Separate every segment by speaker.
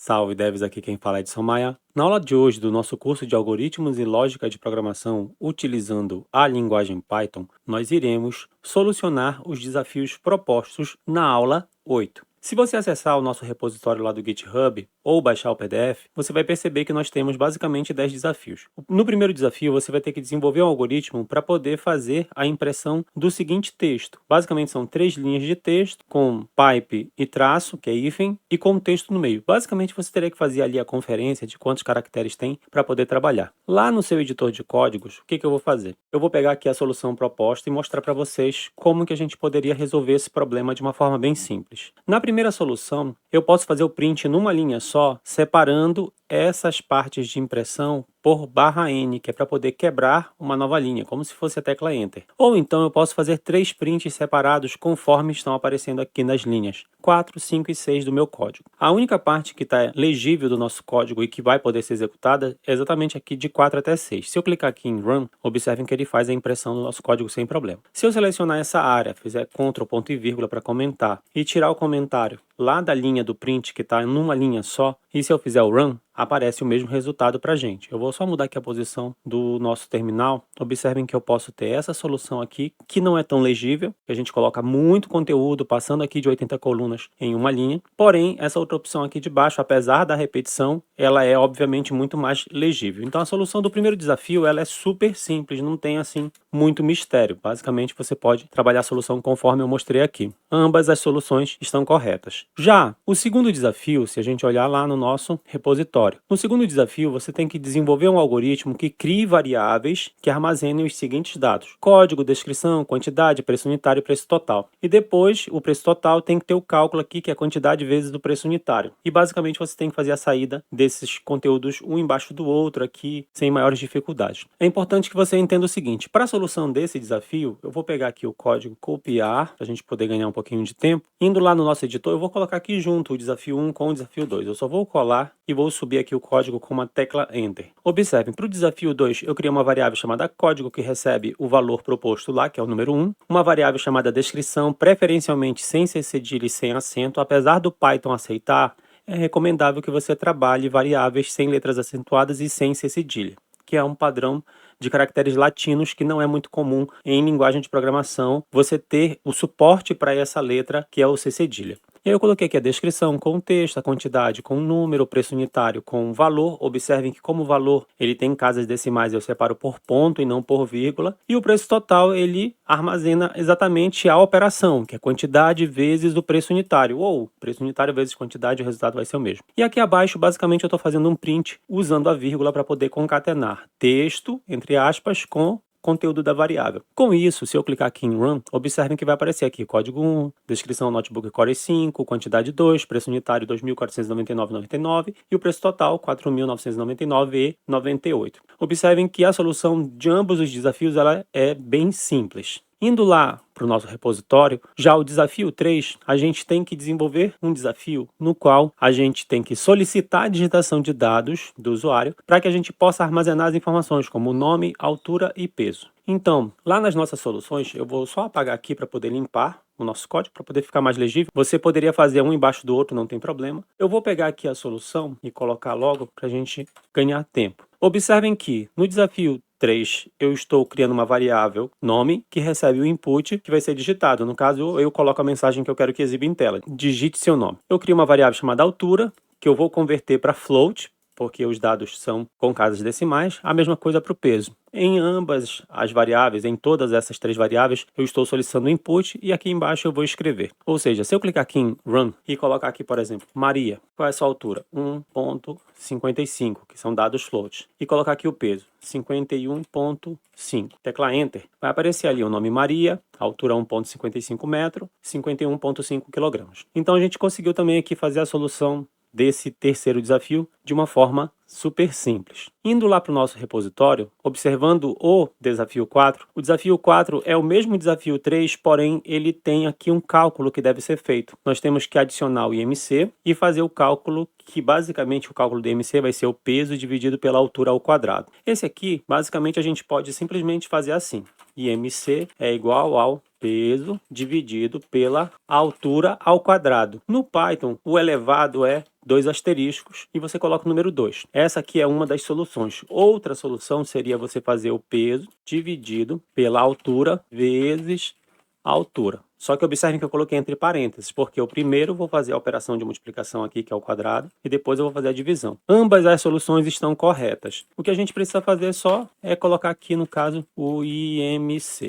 Speaker 1: Salve devs, aqui quem fala é Edson Maia. Na aula de hoje do nosso curso de Algoritmos e Lógica de Programação utilizando a linguagem Python, nós iremos solucionar os desafios propostos na aula 8. Se você acessar o nosso repositório lá do GitHub ou baixar o PDF, você vai perceber que nós temos basicamente 10 desafios. No primeiro desafio, você vai ter que desenvolver um algoritmo para poder fazer a impressão do seguinte texto. Basicamente são 3 linhas de texto com pipe e traço, que é hífen, e com um texto no meio. Basicamente você teria que fazer ali a conferência de quantos caracteres tem para poder trabalhar. Lá no seu editor de códigos, o que eu vou fazer? Eu vou pegar aqui a solução proposta e mostrar para vocês como que a gente poderia resolver esse problema de uma forma bem simples. Na primeira solução, eu posso fazer o print numa linha só, separando essas partes de impressão por /n, que é para poder quebrar uma nova linha, como se fosse a tecla Enter. Ou então eu posso fazer 3 prints separados conforme estão aparecendo aqui nas linhas 4, 5 e 6 do meu código. A única parte que está legível do nosso código e que vai poder ser executada é exatamente aqui de 4 até 6. Se eu clicar aqui em Run, observem que ele faz a impressão do nosso código sem problema. Se eu selecionar essa área, fizer Ctrl, ponto e vírgula para comentar e tirar o comentário lá da linha do print que está numa linha só, e se eu fizer o Run, aparece o mesmo resultado para a gente. Eu vou só mudar aqui a posição do nosso terminal. Observem que eu posso ter essa solução aqui, que não é tão legível, que a gente coloca muito conteúdo, passando aqui de 80 colunas em uma linha. Porém, essa outra opção aqui de baixo, apesar da repetição, ela é obviamente muito mais legível. Então a solução do primeiro desafio, ela é super simples, não tem assim muito mistério. Basicamente você pode trabalhar a solução conforme eu mostrei aqui. Ambas as soluções estão corretas. Já o segundo desafio, se a gente olhar lá no nosso repositório, no segundo desafio, você tem que desenvolver um algoritmo que crie variáveis que armazenem os seguintes dados: código, descrição, quantidade, preço unitário e preço total. E depois, o preço total tem que ter o cálculo aqui, que é a quantidade vezes do preço unitário. E basicamente você tem que fazer a saída desses conteúdos um embaixo do outro aqui, sem maiores dificuldades. É importante que você entenda o seguinte: para a solução desse desafio, eu vou pegar aqui o código, copiar, para a gente poder ganhar um pouquinho de tempo. Indo lá no nosso editor, eu vou colocar aqui junto o desafio 1 com o desafio 2. Eu só vou colar e vou subir aqui o código com uma tecla Enter. Observem, para o desafio 2, eu criei uma variável chamada código que recebe o valor proposto lá, que é o número 1, uma variável chamada descrição, preferencialmente sem ser cedilha e sem acento. Apesar do Python aceitar, é recomendável que você trabalhe variáveis sem letras acentuadas e sem ser cedilha, que é um padrão de caracteres latinos que não é muito comum em linguagem de programação você ter o suporte para essa letra, que é o C cedilha. E aí eu coloquei aqui a descrição com o texto, a quantidade com o número, o preço unitário com o valor. Observem que como o valor ele tem casas decimais, eu separo por ponto e não por vírgula. E o preço total ele armazena exatamente a operação, que é quantidade vezes o preço unitário. Ou preço unitário vezes quantidade, o resultado vai ser o mesmo. E aqui abaixo, basicamente, eu estou fazendo um print usando a vírgula para poder concatenar texto, entre aspas, com conteúdo da variável. Com isso, se eu clicar aqui em Run, observem que vai aparecer aqui código 1, descrição notebook Core 5, quantidade 2, preço unitário 2.499,99 e o preço total 4.999,98. Observem que a solução de ambos os desafios ela é bem simples. Indo lá para o nosso repositório, já o desafio 3, a gente tem que desenvolver um desafio no qual a gente tem que solicitar a digitação de dados do usuário para que a gente possa armazenar as informações como nome, altura e peso. Então, lá nas nossas soluções, eu vou só apagar aqui para poder limpar o nosso código, para poder ficar mais legível. Você poderia fazer um embaixo do outro, não tem problema. Eu vou pegar aqui a solução e colocar logo para a gente ganhar tempo. Observem que no desafio 3, eu estou criando uma variável nome que recebe o input que vai ser digitado. No caso, eu coloco a mensagem que eu quero que exiba em tela. Digite seu nome. Eu crio uma variável chamada altura, que eu vou converter para float, porque os dados são com casas decimais. A mesma coisa para o peso. Em ambas as variáveis, em todas essas 3 variáveis, eu estou solicitando o input e aqui embaixo eu vou escrever. Ou seja, se eu clicar aqui em Run e colocar aqui, por exemplo, Maria, qual é a sua altura? 1,55, que são dados float. E colocar aqui o peso, 51,5. Tecla Enter, vai aparecer ali o nome Maria, altura 1,55 metro, 51,5 quilogramas. Então a gente conseguiu também aqui fazer a solução desse terceiro desafio de uma forma super simples. Indo lá para o nosso repositório, observando o desafio 4, o desafio 4 é o mesmo desafio 3, porém ele tem aqui um cálculo que deve ser feito. Nós temos que adicionar o IMC e fazer o cálculo que basicamente o cálculo do IMC vai ser o peso dividido pela altura ao quadrado. Esse aqui, basicamente a gente pode simplesmente fazer assim: IMC é igual ao peso dividido pela altura ao quadrado. No Python, o elevado é 2 asteriscos e você coloca o número 2. Essa aqui é uma das soluções. Outra solução seria você fazer o peso dividido pela altura vezes a altura. Só que observem que eu coloquei entre parênteses, porque eu primeiro vou fazer a operação de multiplicação aqui, que é o quadrado, e depois eu vou fazer a divisão. Ambas as soluções estão corretas. O que a gente precisa fazer só é colocar aqui, no caso, o IMC.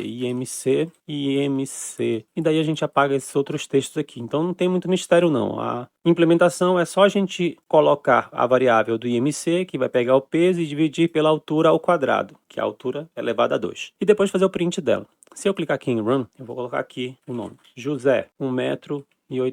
Speaker 1: E daí a gente apaga esses outros textos aqui. Então não tem muito mistério não. A implementação é só a gente colocar a variável do IMC, que vai pegar o peso, e dividir pela altura ao quadrado, que é a altura elevada a 2. E depois fazer o print dela. Se eu clicar aqui em Run, eu vou colocar aqui o nome. José, 1,82 m.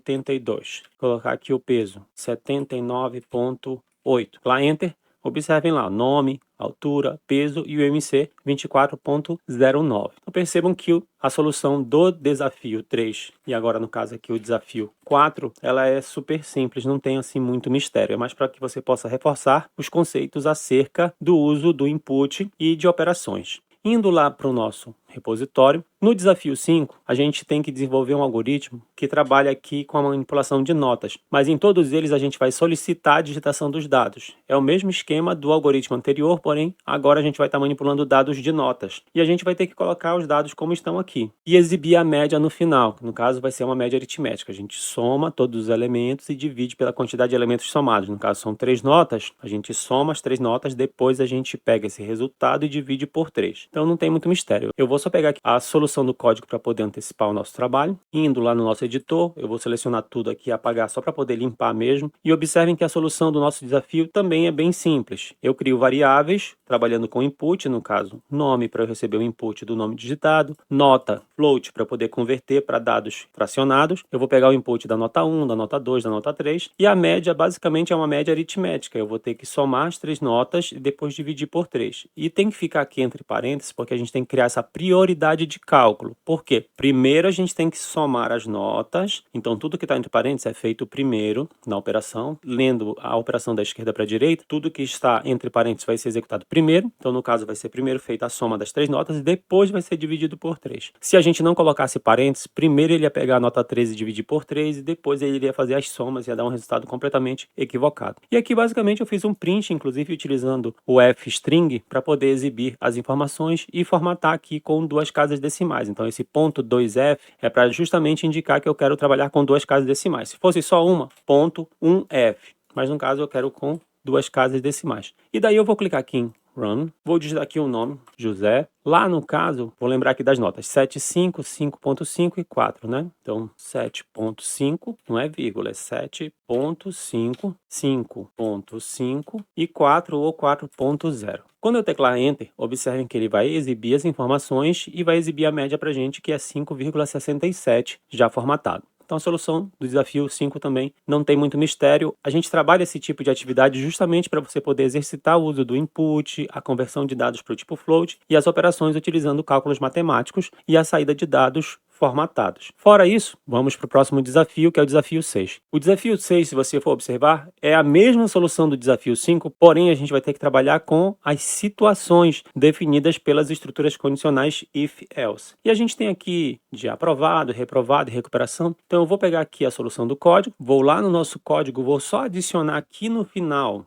Speaker 1: Colocar aqui o peso, 79,8. Lá, Enter. Observem lá, nome, altura, peso e o IMC 24,09. Então percebam que a solução do desafio 3, e agora no caso aqui o desafio 4, ela é super simples, não tem assim muito mistério. É mais para que você possa reforçar os conceitos acerca do uso do input e de operações. Indo lá para o nosso repositório, no desafio 5, a gente tem que desenvolver um algoritmo que trabalha aqui com a manipulação de notas, mas em todos eles a gente vai solicitar a digitação dos dados. É o mesmo esquema do algoritmo anterior, porém agora a gente vai estar manipulando dados de notas. E a gente vai ter que colocar os dados como estão aqui e exibir a média no final, que no caso vai ser uma média aritmética. A gente soma todos os elementos e divide pela quantidade de elementos somados. No caso são 3 notas, a gente soma as 3 notas, depois a gente pega esse resultado e divide por 3. Então não tem muito mistério. Eu vou só pegar aqui a solução do código para poder antecipar o nosso trabalho. Indo lá no nosso editor, eu vou selecionar tudo aqui e apagar só para poder limpar mesmo. E observem que a solução do nosso desafio também é bem simples. Eu crio variáveis, trabalhando com input, no caso, nome para eu receber o input do nome digitado, nota, float para poder converter para dados fracionados. Eu vou pegar o input da nota 1, da nota 2, da nota 3, e a média basicamente é uma média aritmética. Eu vou ter que somar as 3 notas e depois dividir por 3. E tem que ficar aqui entre parênteses, porque a gente tem que criar essa prioridade de cálculo. Por quê? Primeiro a gente tem que somar as notas, então tudo que está entre parênteses é feito primeiro na operação, lendo a operação da esquerda para a direita, tudo que está entre parênteses vai ser executado primeiro, então no caso vai ser primeiro feita a soma das 3 notas e depois vai ser dividido por 3. Se a gente não colocasse parênteses, primeiro ele ia pegar a nota 13 e dividir por 3 e depois ele iria fazer as somas e ia dar um resultado completamente equivocado. E aqui basicamente eu fiz um print, inclusive utilizando o f-string para poder exibir as informações e formatar aqui com 2 casas decimais. Então esse ponto 2f é para justamente indicar que eu quero trabalhar com 2 casas decimais. Se fosse só uma, ponto 1f, mas no caso eu quero com 2 casas decimais. E daí eu vou clicar aqui em Run, vou digitar aqui o nome, José. Lá no caso, vou lembrar aqui das notas, 7,5, 5,5 e 4, né? Então 7,5 não é vírgula, é 7,5, 5,5 e 4 ou 4,0. Quando eu teclar Enter, observem que ele vai exibir as informações e vai exibir a média para a gente, que é 5,67 já formatado. Então a solução do desafio 5 também não tem muito mistério. A gente trabalha esse tipo de atividade justamente para você poder exercitar o uso do input, a conversão de dados para o tipo float e as operações utilizando cálculos matemáticos e a saída de dados formatados. Fora isso, vamos para o próximo desafio, que é o desafio 6. O desafio 6, se você for observar, é a mesma solução do desafio 5, porém a gente vai ter que trabalhar com as situações definidas pelas estruturas condicionais if-else. E a gente tem aqui de aprovado, reprovado e recuperação. Então eu vou pegar aqui a solução do código, vou lá no nosso código, vou só adicionar aqui no final.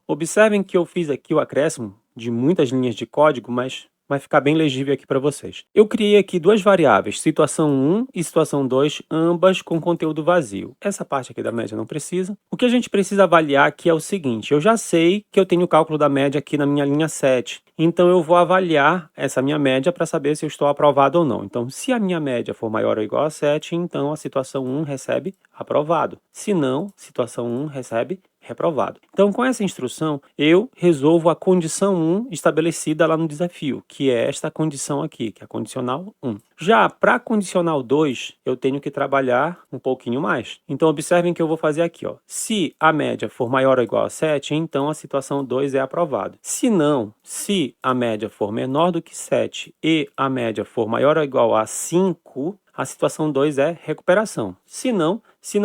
Speaker 1: Observem que eu fiz aqui o acréscimo de muitas linhas de código, mas vai ficar bem legível aqui para vocês. Eu criei aqui 2 variáveis, situação 1 e situação 2, ambas com conteúdo vazio. Essa parte aqui da média não precisa. O que a gente precisa avaliar aqui é o seguinte, eu já sei que eu tenho o cálculo da média aqui na minha linha 7, então eu vou avaliar essa minha média para saber se eu estou aprovado ou não. Então, se a minha média for maior ou igual a 7, então a situação 1 recebe aprovado. Se não, situação 1 recebe reprovado. Então, com essa instrução, eu resolvo a condição 1 estabelecida lá no desafio, que é esta condição aqui, que é a condicional 1. Já para a condicional 2, eu tenho que trabalhar um pouquinho mais. Então, observem que eu vou fazer aqui, ó. Se a média for maior ou igual a 7, então a situação 2 é aprovada. Se não, se a média for menor do que 7 e a média for maior ou igual a 5, a situação 2 é recuperação. Se não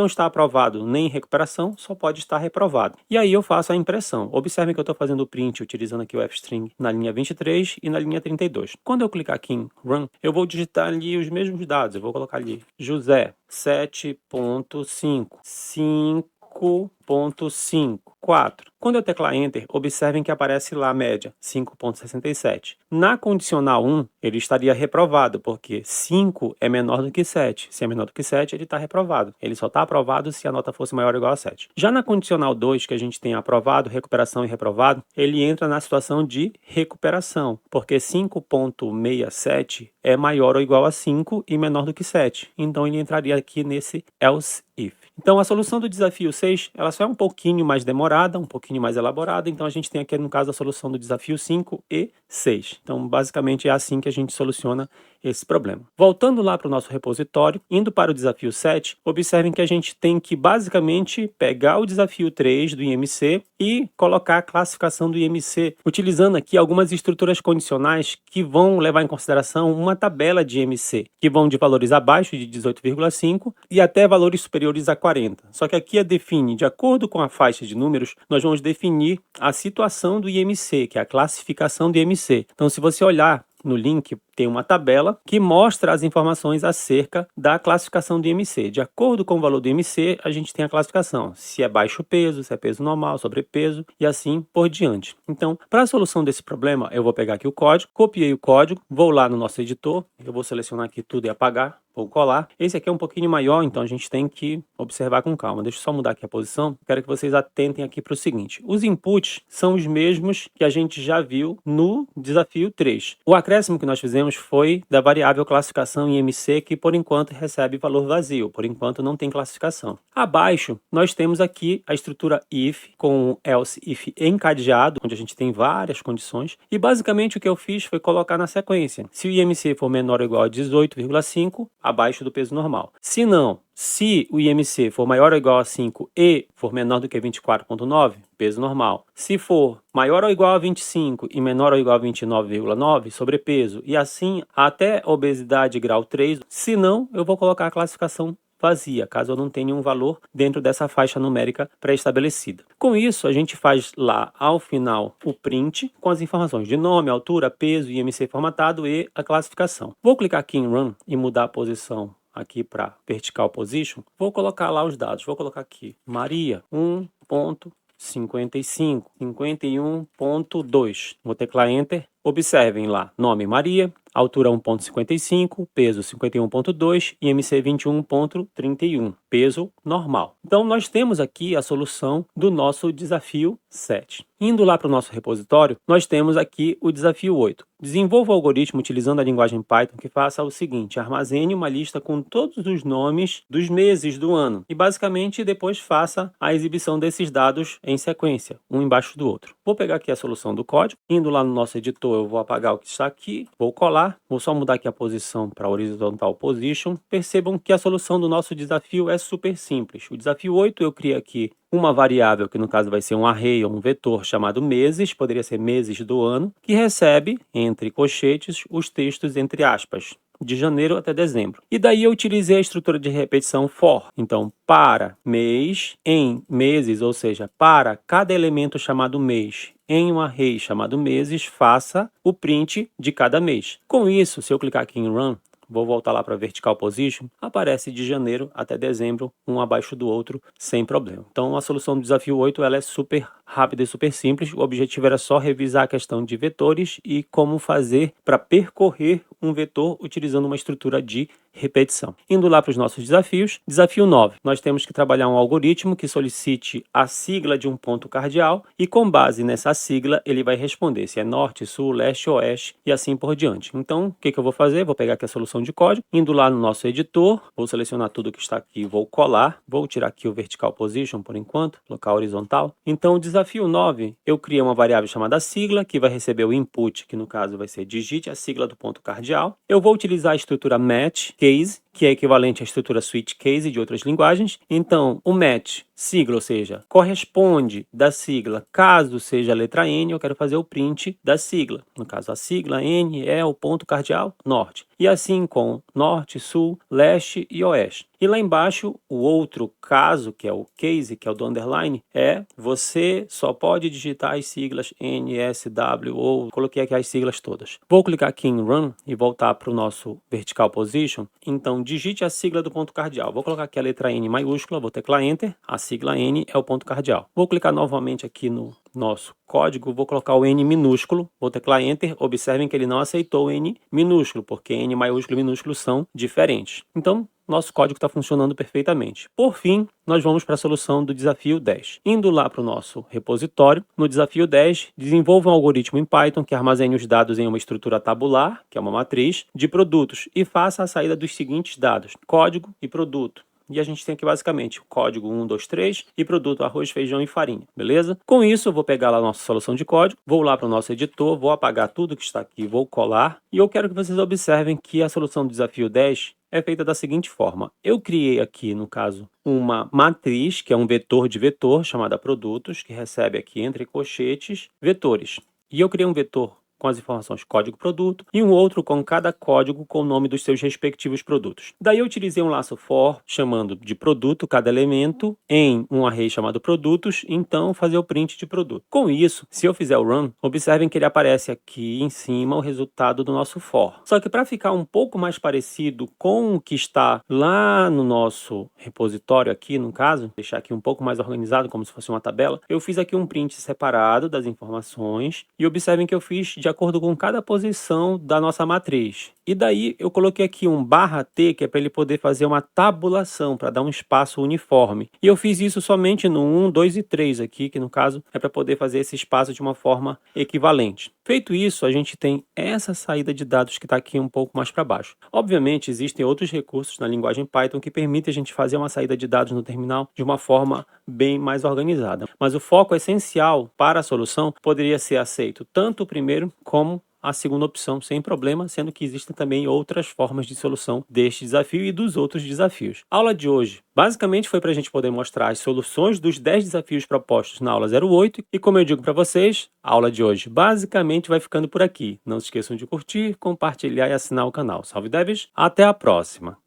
Speaker 1: está aprovado nem em recuperação, só pode estar reprovado. E aí eu faço a impressão. Observem que eu estou fazendo o print utilizando aqui o fstring na linha 23 e na linha 32. Quando eu clicar aqui em Run, eu vou digitar ali os mesmos dados. Eu vou colocar ali José 7.5, 5.5, 4. Quando eu teclar Enter, observem que aparece lá a média, 5.67. Na condicional 1, ele estaria reprovado, porque 5 é menor do que 7. Se é menor do que 7, ele está reprovado. Ele só está aprovado se a nota fosse maior ou igual a 7. Já na condicional 2, que a gente tem aprovado, recuperação e reprovado, ele entra na situação de recuperação, porque 5.67 é maior ou igual a 5 e menor do que 7. Então, ele entraria aqui nesse else if. Então, a solução do desafio 6, ela só é um pouquinho mais demorada, um pouquinho mais elaborada. Então, a gente tem aqui, no caso, a solução do desafio 5 e 6. Então, basicamente, é assim que a gente soluciona esse problema. Voltando lá para o nosso repositório, indo para o desafio 7, observem que a gente tem que, basicamente, pegar o desafio 3 do IMC e colocar a classificação do IMC, utilizando aqui algumas estruturas condicionais que vão levar em consideração uma tabela de IMC, que vão de valores abaixo de 18,5 e até valores superiores a 40. Só que aqui define, de acordo com a faixa de números, nós vamos definir a situação do IMC, que é a classificação do IMC. Então, se você olhar no link, tem uma tabela que mostra as informações acerca da classificação do IMC. De acordo com o valor do IMC, a gente tem a classificação. Se é baixo peso, se é peso normal, sobrepeso e assim por diante. Então, para a solução desse problema, eu vou pegar aqui o código, copiei o código, vou lá no nosso editor, eu vou selecionar aqui tudo e apagar, vou colar. Esse aqui é um pouquinho maior, então a gente tem que observar com calma. Deixa eu só mudar aqui a posição. Quero que vocês atentem aqui para o seguinte. Os inputs são os mesmos que a gente já viu no desafio 3. O acréscimo que nós fizemos foi da variável classificação IMC, que por enquanto recebe valor vazio, por enquanto não tem classificação. Abaixo, nós temos aqui a estrutura if com o else if encadeado, onde a gente tem várias condições, e basicamente o que eu fiz foi colocar na sequência. Se o IMC for menor ou igual a 18,5, abaixo do peso normal. Se não, se o IMC for maior ou igual a 5 e for menor do que 24,9, peso normal. Se for maior ou igual a 25 e menor ou igual a 29,9, sobrepeso. E assim até obesidade grau 3. Se não, eu vou colocar a classificação vazia, caso eu não tenha um valor dentro dessa faixa numérica pré-estabelecida. Com isso, a gente faz lá ao final o print com as informações de nome, altura, peso, IMC formatado e a classificação. Vou clicar aqui em Run e mudar a posição aqui para Vertical Position. Vou colocar lá os dados. Vou colocar aqui Maria 1.55, 51.2. Vou teclar Enter. Observem lá, nome Maria, altura 1.55, peso 51.2 e IMC 21.31, peso normal. Então, nós temos aqui a solução do nosso desafio 7. Indo lá para o nosso repositório, nós temos aqui o desafio 8. Desenvolva o algoritmo utilizando a linguagem Python que faça o seguinte: armazene uma lista com todos os nomes dos meses do ano e basicamente depois faça a exibição desses dados em sequência, um embaixo do outro. Vou pegar aqui a solução do código, indo lá no nosso editor eu vou apagar o que está aqui, vou colar, vou só mudar aqui a posição para horizontal position. Percebam que a solução do nosso desafio é super simples. O desafio 8 eu criei aqui uma variável, que no caso vai ser um array ou um vetor chamado meses, poderia ser meses do ano, que recebe, entre colchetes, os textos entre aspas, de janeiro até dezembro. E daí eu utilizei a estrutura de repetição for. Então, para mês, em meses, ou seja, para cada elemento chamado mês, em um array chamado meses, faça o print de cada mês. Com isso, se eu clicar aqui em Run, vou voltar lá para Vertical Position, aparece de janeiro até dezembro, um abaixo do outro, sem problema. Então, a solução do desafio 8 ela é super rápida e super simples. O objetivo era só revisar a questão de vetores e como fazer para percorrer um vetor utilizando uma estrutura de repetição. Indo lá para os nossos desafios, desafio 9. Nós temos que trabalhar um algoritmo que solicite a sigla de um ponto cardeal e com base nessa sigla ele vai responder se é norte, sul, leste, oeste e assim por diante. Então, o que eu vou fazer? Vou pegar aqui a solução de código, indo lá no nosso editor, vou selecionar tudo que está aqui, vou colar, vou tirar aqui o Vertical Position por enquanto, colocar horizontal. Então, o desafio 9, eu criei uma variável chamada sigla, que vai receber o input, que no caso vai ser digite a sigla do ponto cardeal. Eu vou utilizar a estrutura match case, que é equivalente à estrutura switch case de outras linguagens. Então, o match sigla, ou seja, corresponde da sigla. Caso seja a letra N, eu quero fazer o print da sigla. No caso, a sigla N é o ponto cardeal norte. E assim com norte, sul, leste e oeste. E lá embaixo, o outro caso, que é o case, que é o do underline, é você só pode digitar as siglas N, S, W ou coloquei aqui as siglas todas. Vou clicar aqui em Run e voltar para o nosso Vertical Position. Então, digite a sigla do ponto cardeal. Vou colocar aqui a letra N maiúscula, vou teclar Enter. A sigla N é o ponto cardeal. Vou clicar novamente aqui no nosso código, vou colocar o N minúsculo, vou teclar Enter. Observem que ele não aceitou o N minúsculo, porque N maiúsculo e minúsculo são diferentes. Então, nosso código está funcionando perfeitamente. Por fim, nós vamos para a solução do desafio 10. Indo lá para o nosso repositório, no desafio 10, desenvolva um algoritmo em Python que armazene os dados em uma estrutura tabular, que é uma matriz, de produtos e faça a saída dos seguintes dados: código e produto. E a gente tem aqui basicamente o código 1, 2, 3 e produto arroz, feijão e farinha, beleza? Com isso, eu vou pegar lá a nossa solução de código, vou lá para o nosso editor, vou apagar tudo que está aqui, vou colar. E eu quero que vocês observem que a solução do desafio 10 é feita da seguinte forma. Eu criei aqui, no caso, uma matriz, que é um vetor de vetor, chamada produtos, que recebe aqui entre colchetes vetores. E eu criei um vetor com as informações código produto e um outro com cada código com o nome dos seus respectivos produtos. Daí eu utilizei um laço for chamando de produto cada elemento em um array chamado produtos, então fazer o print de produto. Com isso, se eu fizer o run, observem que ele aparece aqui em cima o resultado do nosso for. Só que para ficar um pouco mais parecido com o que está lá no nosso repositório aqui, no caso, deixar aqui um pouco mais organizado como se fosse uma tabela, eu fiz aqui um print separado das informações e observem que eu fiz de acordo com cada posição da nossa matriz. E daí eu coloquei aqui um /t, que é para ele poder fazer uma tabulação, para dar um espaço uniforme. E eu fiz isso somente no 1, 2 e 3 aqui, que no caso é para poder fazer esse espaço de uma forma equivalente. Feito isso, a gente tem essa saída de dados que está aqui um pouco mais para baixo. Obviamente, existem outros recursos na linguagem Python que permitem a gente fazer uma saída de dados no terminal de uma forma bem mais organizada. Mas o foco essencial para a solução poderia ser aceito tanto o primeiro como a segunda opção sem problema, sendo que existem também outras formas de solução deste desafio e dos outros desafios. A aula de hoje basicamente foi para a gente poder mostrar as soluções dos 10 desafios propostos na aula 08 e como eu digo para vocês, a aula de hoje basicamente vai ficando por aqui. Não se esqueçam de curtir, compartilhar e assinar o canal. Salve devs, até a próxima!